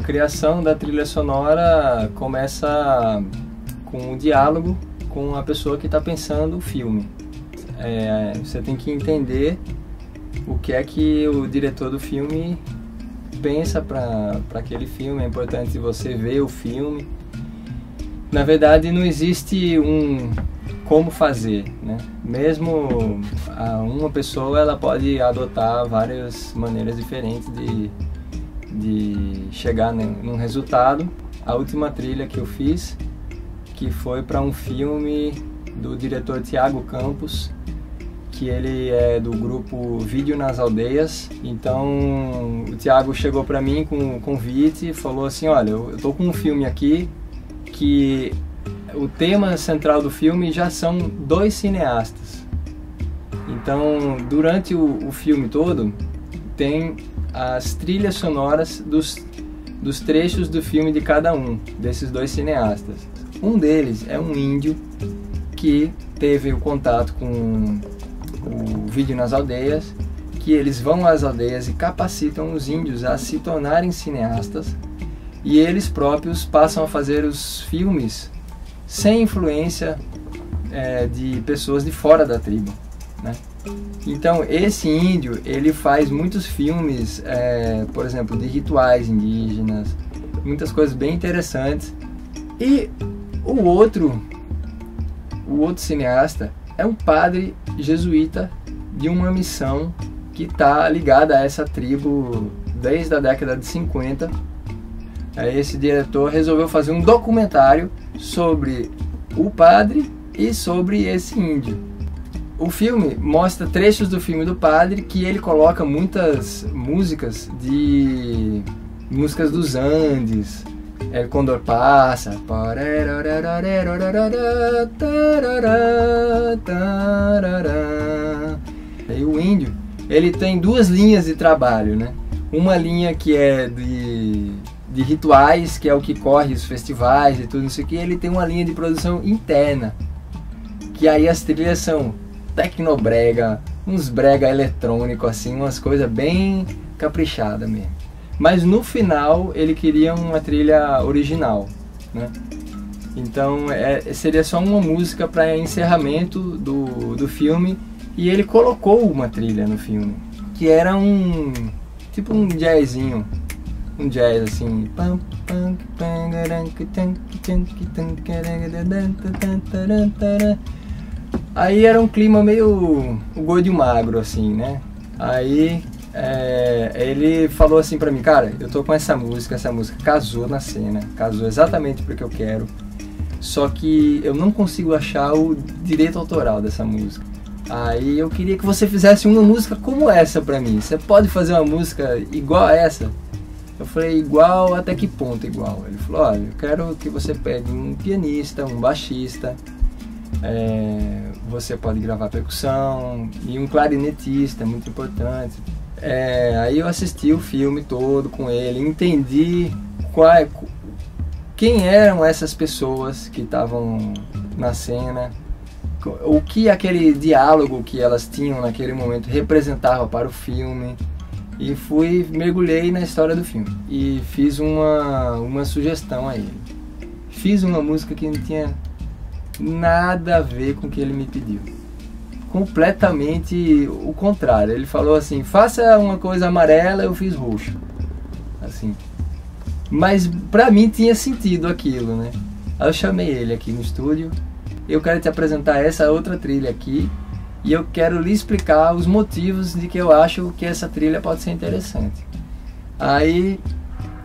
criação da trilha sonora começa com um diálogo com a pessoa que está pensando o filme. Você tem que entender o que é que o diretor do filme pensa para aquele filme. É importante você ver o filme. Na verdade, não existe um como fazer, né? Mesmo uma pessoa, ela pode adotar várias maneiras diferentes de chegar num resultado. A última trilha que eu fiz, que foi para um filme do diretor Thiago Campos, que ele é do grupo Vídeo nas Aldeias. Então o Thiago chegou para mim com um convite e falou assim: olha, eu tô com um filme aqui que o tema central do filme já são 2 cineastas. Então durante o filme todo tem as trilhas sonoras dos trechos do filme de cada um desses 2 cineastas. Um deles é um índio que teve o contato com o Vídeo nas Aldeias, que eles vão às aldeias e capacitam os índios a se tornarem cineastas, e eles próprios passam a fazer os filmes sem influência de pessoas de fora da tribo, né? Então esse índio, ele faz muitos filmes, por exemplo, de rituais indígenas, muitas coisas bem interessantes. E o outro cineasta é um padre jesuíta de uma missão que está ligada a essa tribo desde a década de 50. Esse diretor resolveu fazer um documentário sobre o padre e sobre esse índio. O filme mostra trechos do filme do padre, que ele coloca muitas músicas dos Andes, Condor Passa, e o índio, ele tem 2 linhas de trabalho, né? Uma linha que é de rituais, que é o que corre os festivais e tudo isso aqui. Ele tem uma linha de produção interna, que aí as trilhas são tecnobrega, uns brega eletrônico assim, umas coisas bem caprichadas mesmo. Mas no final ele queria uma trilha original, né? Então seria só uma música para encerramento do filme, e ele colocou uma trilha no filme, que era tipo um jazzinho, um jazz assim. Aí era um clima meio o gordo e magro assim, né? Aí ele falou assim pra mim: cara, eu tô com essa música casou na cena, casou exatamente porque eu quero, só que eu não consigo achar o direito autoral dessa música. Aí eu queria que você fizesse uma música como essa pra mim. Você pode fazer uma música igual a essa? Eu falei: igual até que ponto igual? Ele falou: olha, eu quero que você pegue um pianista, um baixista, você pode gravar percussão, e um clarinetista, muito importante. Aí eu assisti o filme todo com ele, entendi quem eram essas pessoas que estavam na cena, o que aquele diálogo que elas tinham naquele momento representava para o filme, e mergulhei na história do filme e fiz uma sugestão a ele. Fiz uma música que não tinha nada a ver com o que ele me pediu, completamente o contrário. Ele falou assim: faça uma coisa amarela, eu fiz roxo, assim. Mas pra mim tinha sentido aquilo, né? Aí eu chamei ele aqui no estúdio: eu quero te apresentar essa outra trilha aqui, e eu quero lhe explicar os motivos de que eu acho que essa trilha pode ser interessante. Aí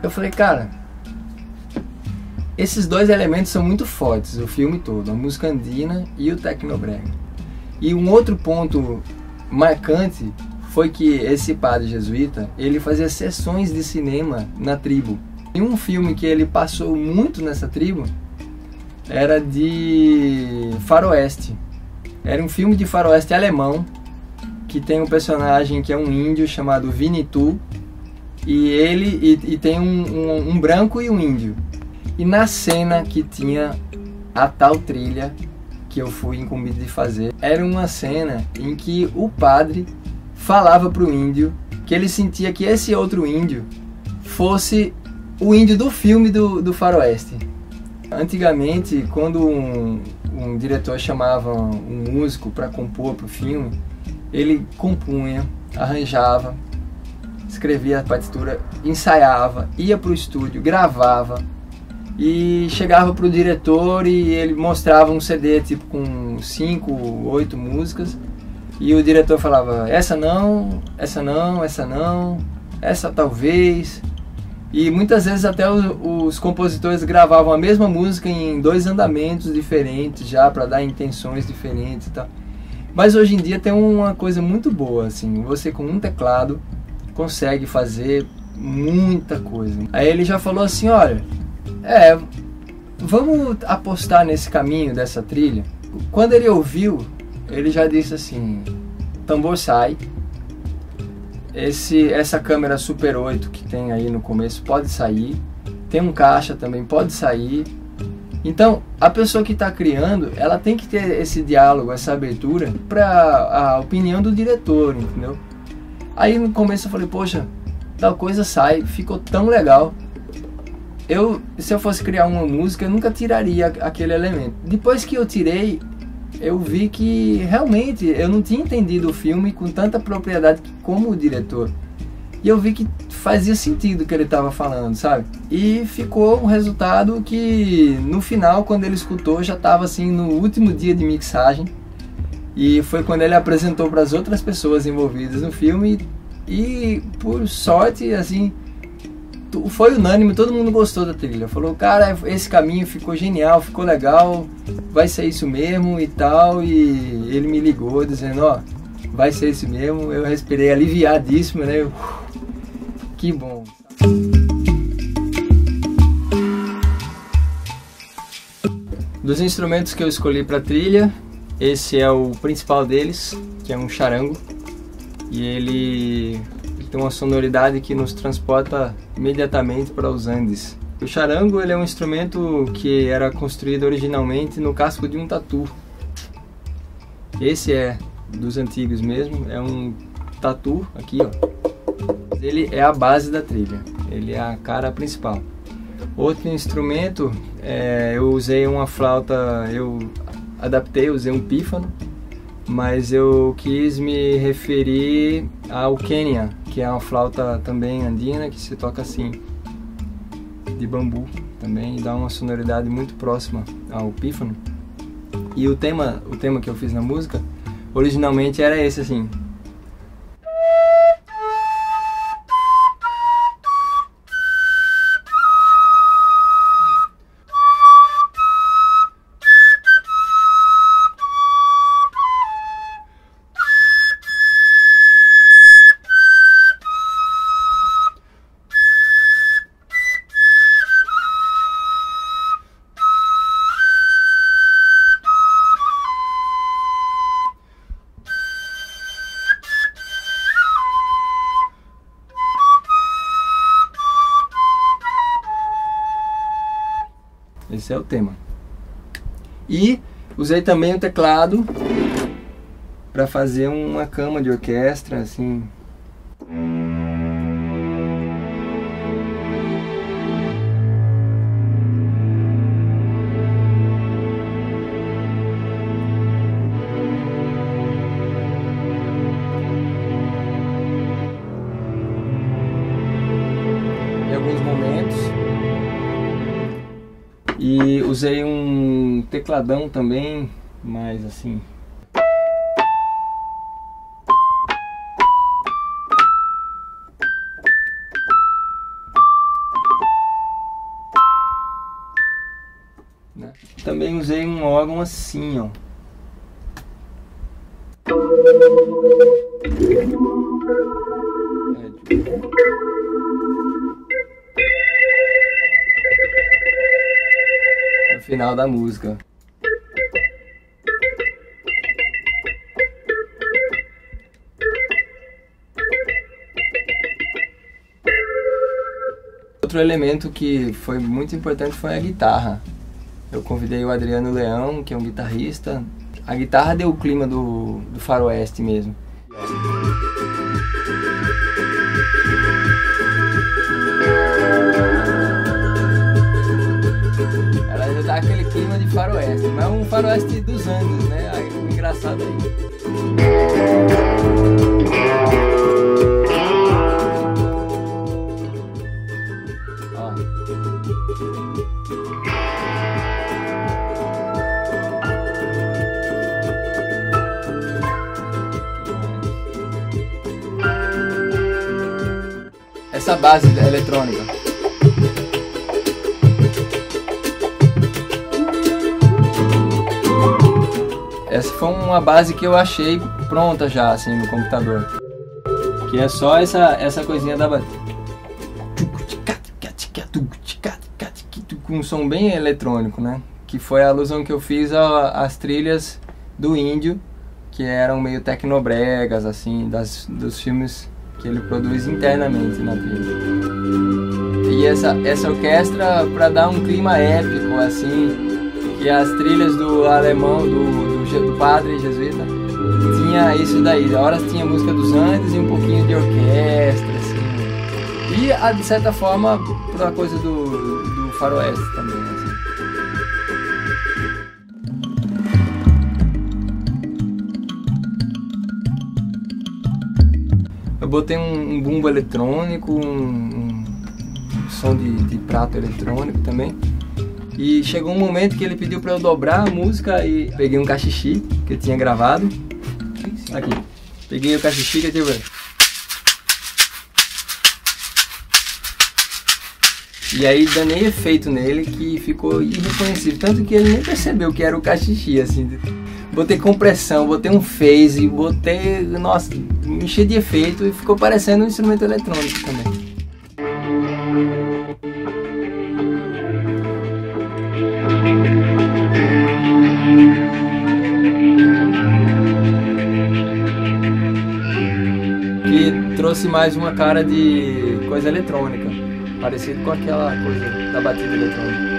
eu falei: cara, esses 2 elementos são muito fortes, o filme todo, a música andina e o tecnobrega. E um outro ponto marcante foi que esse padre jesuíta, ele fazia sessões de cinema na tribo. E um filme que ele passou muito nessa tribo era de faroeste. Era um filme de faroeste alemão, que tem um personagem que é um índio chamado Winnetou, e tem um branco e um índio. E na cena que tinha a tal trilha que eu fui incumbido de fazer, era uma cena em que o padre falava para o índio que ele sentia que esse outro índio fosse o índio do filme do faroeste. Antigamente, quando um diretor chamava um músico para compor para o filme, ele compunha, arranjava, escrevia a partitura, ensaiava, ia para o estúdio, gravava e chegava para o diretor e ele mostrava um CD tipo com 5, 8 músicas e o diretor falava: essa não, essa não, essa não, essa talvez. E muitas vezes até os compositores gravavam a mesma música em 2 andamentos diferentes já para dar intenções diferentes e tal. Mas hoje em dia tem uma coisa muito boa, assim, você com um teclado consegue fazer muita coisa. Aí ele já falou assim: olha, vamos apostar nesse caminho dessa trilha. Quando ele ouviu, ele já disse assim: tambor sai. Essa câmera Super 8 que tem aí no começo pode sair, tem um caixa também, pode sair. Então a pessoa que está criando, ela tem que ter esse diálogo, essa abertura para a opinião do diretor, entendeu? Aí no começo eu falei: poxa, tal coisa sai, ficou tão legal. Se eu fosse criar uma música, eu nunca tiraria aquele elemento. Depois que eu tirei, eu vi que realmente eu não tinha entendido o filme com tanta propriedade como o diretor. E eu vi que fazia sentido o que ele estava falando, sabe? E ficou um resultado que no final, quando ele escutou, já estava assim no último dia de mixagem. E foi quando ele apresentou para as outras pessoas envolvidas no filme e por sorte, assim, foi unânime, todo mundo gostou da trilha. Falou: cara, esse caminho ficou genial, ficou legal, vai ser isso mesmo e tal. E ele me ligou dizendo: ó, vai ser isso mesmo. Eu respirei aliviadíssimo, né? Que bom. Dos instrumentos que eu escolhi para a trilha, esse é o principal deles, que é um charango. E ele tem uma sonoridade que nos transporta imediatamente para os Andes. O charango, ele é um instrumento que era construído originalmente no casco de um tatu. Esse é dos antigos mesmo, é um tatu aqui, ó. Ele é a base da trilha, ele é a cara principal. Outro instrumento, eu usei uma flauta, eu adaptei, usei um pífano, mas eu quis me referir ao Quenya, que é uma flauta também andina, que se toca assim, de bambu também, e dá uma sonoridade muito próxima ao pífano. E o tema que eu fiz na música, originalmente era esse assim. Esse é o tema. E usei também o teclado para fazer uma cama de orquestra, assim. Em alguns momentos. E usei um tecladão também, mas assim. Né? Também usei um órgão assim, ó. No final da música. Outro elemento que foi muito importante foi a guitarra. Eu convidei o Adriano Leão, que é um guitarrista. A guitarra deu o clima do faroeste mesmo. clima de faroeste, mas é um faroeste dos Andes, né? Aí, o engraçado aí. Essa base eletrônica. Essa foi uma base que eu achei pronta já, assim, no computador. Que é só essa coisinha da base. Com um som bem eletrônico, né? Que foi a alusão que eu fiz às trilhas do Índio, que eram meio tecnobregas, assim, dos filmes que ele produz internamente na trilha. E essa orquestra, para dar um clima épico, assim, que as trilhas do alemão, do padre jesuíta, tinha isso daí. A horas tinha música dos Andes e um pouquinho de orquestra, assim. E, de certa forma, por a coisa do faroeste também, assim. Eu botei um bumbo eletrônico, um som de prato eletrônico também. E chegou um momento que ele pediu para eu dobrar a música e peguei um cachixi que eu tinha gravado. Aqui. Peguei o cachixi que eu tinha. E aí danei efeito nele que ficou irreconhecível. Tanto que ele nem percebeu que era o cachixi, assim. Botei compressão, botei um phase, botei... Nossa, enchi de efeito e ficou parecendo um instrumento eletrônico também. Que trouxe mais uma cara de coisa eletrônica, parecido com aquela coisa da batida eletrônica.